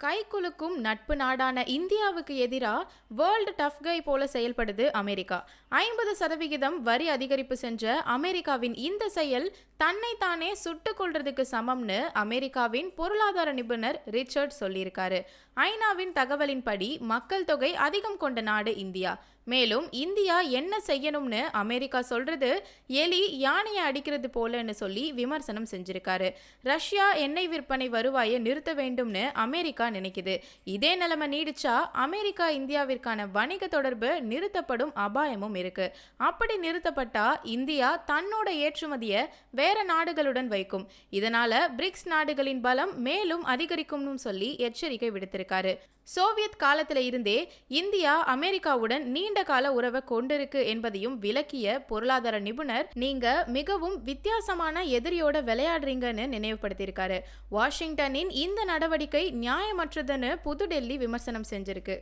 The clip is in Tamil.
கைகுலுக்கும் நட்பு நாடான இந்தியாவுக்கு எதிரா வேர்ல்டு டஃப் கை போல செயல்படுது அமெரிக்கா. 50% வரி அதிகரிப்பு செஞ்ச அமெரிக்காவின் இந்த செயல் தன்னைத்தானே சுட்டுக் கொள்றதுக்கு சமம்னு அமெரிக்காவின் பொருளாதார நிபுணர் ரிச்சர்ட் சொல்லியிருக்காரு. ஐநாவின் தகவலின்படி மக்கள் தொகை அதிகம் கொண்ட நாடு இந்தியா. மேலும் இந்தியா என்ன செய்யணும்னு அமெரிக்கா சொல்றது எலி யானையை அடிக்கிறது போலன்னு சொல்லி விமர்சனம் செஞ்சிருக்காரு. ரஷ்யா எண்ணெய் விற்பனை வருவாயை நிறுத்த வேண்டும்னு அமெரிக்கா நினைக்குது. இதே நிலைமை நீடிச்சா அமெரிக்கா இந்தியாவிற்கான வணிக தொடர்பு நிறுத்தப்படும் அபாயமும் இருக்கு. அப்படி நிறுத்தப்பட்டா இந்தியா தன்னோட ஏற்றுமதியை வேற நாடுகளுடன் வைக்கும். இதனால பிரிக்ஸ் நாடுகளின் பலம் மேலும் அதிகரிக்கும்னு சொல்லி எச்சரிக்கை விடுத்திருக்காரு. சோவியத் காலத்தில இருந்தே இந்தியா அமெரிக்காவுடன் நீண்ட கால உறவை கொண்டிருக்கு என்பதையும் விளக்கிய பொருளாதார நிபுணர், நீங்க மிகவும் வித்தியாசமான எதிரியோட விளையாடுறீங்கன்னு நினைவுபடுத்தியிருக்காரு. வாஷிங்டனின் இந்த நடவடிக்கை நியாயமற்றதுன்னு புதுடெல்லி விமர்சனம் செஞ்சிருக்கு.